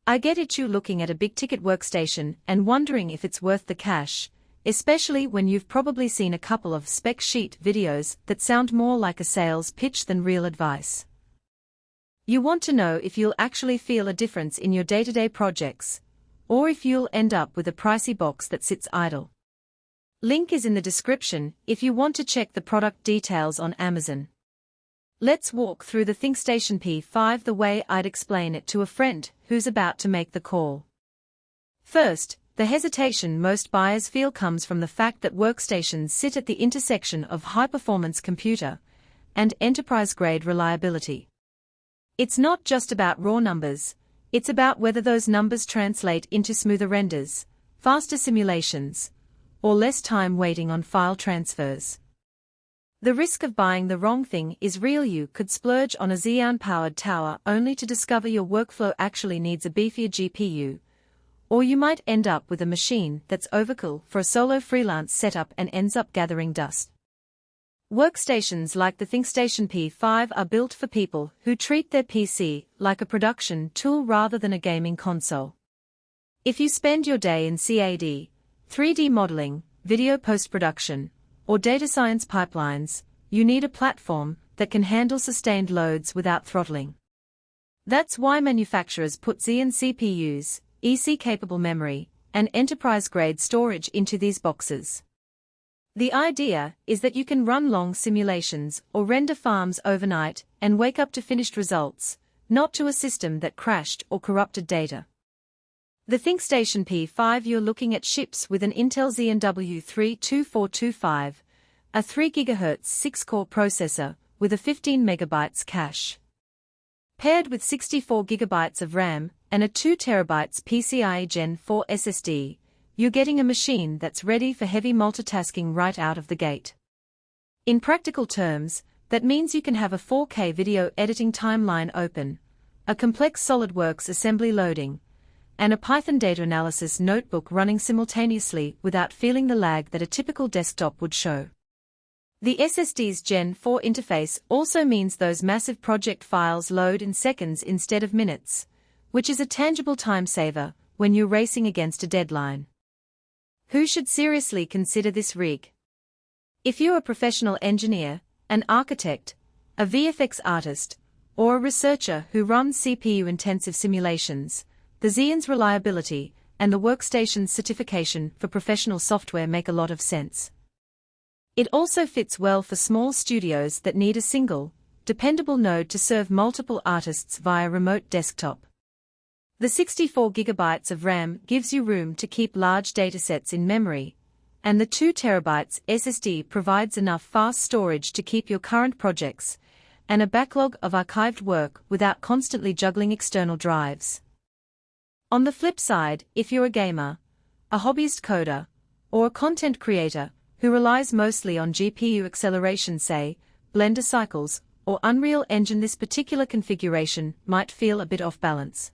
I get it, you looking at a big-ticket workstation and wondering if it's worth the cash, especially when you've probably seen a couple of spec sheet videos that sound more like a sales pitch than real advice. You want to know if you'll actually feel a difference in your day-to-day projects, or if you'll end up with a pricey box that sits idle. Link is in the description if you want to check the product details on Amazon. Let's walk through the ThinkStation P5 the way I'd explain it to a friend who's about to make the call. First, the hesitation most buyers feel comes from the fact that workstations sit at the intersection of high-performance computer and enterprise-grade reliability. It's not just about raw numbers, it's about whether those numbers translate into smoother renders, faster simulations, or less time waiting on file transfers. The risk of buying the wrong thing is real. You could splurge on a Xeon-powered tower only to discover your workflow actually needs a beefier GPU, or you might end up with a machine that's overkill for a solo freelance setup and ends up gathering dust. Workstations like the ThinkStation P5 are built for people who treat their PC like a production tool rather than a gaming console. If you spend your day in CAD, 3D modeling, video post-production, or data science pipelines, you need a platform that can handle sustained loads without throttling. That's why manufacturers put Xeon CPUs, EC-capable memory, and enterprise-grade storage into these boxes. The idea is that you can run long simulations or render farms overnight and wake up to finished results, not to a system that crashed or corrupted data. The ThinkStation P5 you're looking at ships with an Intel Xeon W3 2425, a 3 GHz 6-core processor with a 15 MB cache. Paired with 64 GB of RAM and a 2 TB PCIe Gen4 SSD, you're getting a machine that's ready for heavy multitasking right out of the gate. In practical terms, that means you can have a 4K video editing timeline open, a complex SolidWorks assembly loading, and a Python data analysis notebook running simultaneously without feeling the lag that a typical desktop would show. The SSD's Gen 4 interface also means those massive project files load in seconds instead of minutes, which is a tangible time saver when you're racing against a deadline. Who should seriously consider this rig? If you're a professional engineer, an architect, a VFX artist, or a researcher who runs CPU-intensive simulations, the Xeon's reliability and the Workstations certification for professional software make a lot of sense. It also fits well for small studios that need a single, dependable node to serve multiple artists via remote desktop. The 64 GB of RAM gives you room to keep large datasets in memory, and the 2 TB SSD provides enough fast storage to keep your current projects and a backlog of archived work without constantly juggling external drives. On the flip side, if you're a gamer, a hobbyist coder, or a content creator who relies mostly on GPU acceleration, say, Blender cycles, or Unreal Engine, this particular configuration might feel a bit off balance.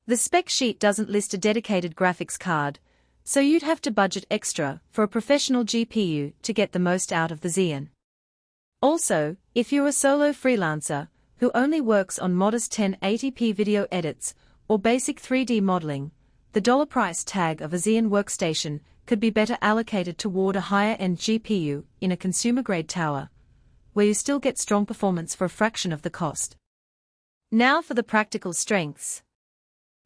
The spec sheet doesn't list a dedicated graphics card, so you'd have to budget extra for a professional GPU to get the most out of the Xeon. Also, if you're a solo freelancer who only works on modest 1080p video edits or basic 3D modeling, the dollar price tag of a Xeon workstation could be better allocated toward a higher-end GPU in a consumer-grade tower, where you still get strong performance for a fraction of the cost. Now for the practical strengths.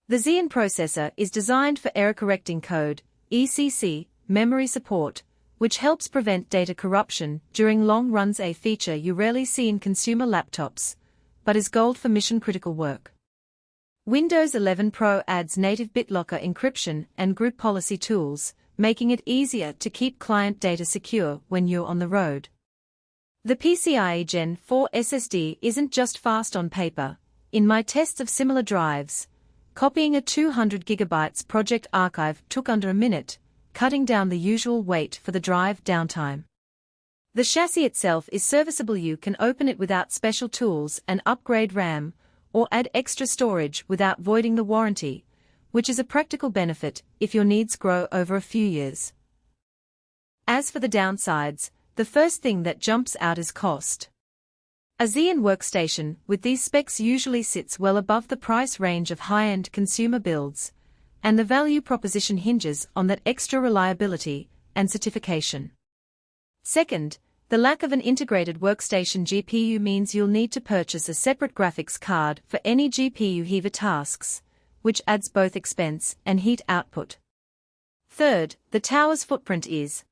The Xeon processor is designed for error-correcting code, ECC, memory support, which helps prevent data corruption during long runs, a feature you rarely see in consumer laptops, but is gold for mission-critical work. Windows 11 Pro adds native BitLocker encryption and group policy tools, making it easier to keep client data secure when you're on the road. The PCIe Gen4 SSD isn't just fast on paper. In my tests of similar drives, copying a 200 GB project archive took under a minute, cutting down the usual wait for the drive downtime. The chassis itself is serviceable. You can open it without special tools and upgrade RAM, or add extra storage without voiding the warranty, which is a practical benefit if your needs grow over a few years. As for the downsides, the first thing that jumps out is cost. A Xeon workstation with these specs usually sits well above the price range of high-end consumer builds, and the value proposition hinges on that extra reliability and certification. Second, the lack of an integrated workstation GPU means you'll need to purchase a separate graphics card for any GPU-heavy tasks, which adds both expense and heat output. Third, the tower's footprint is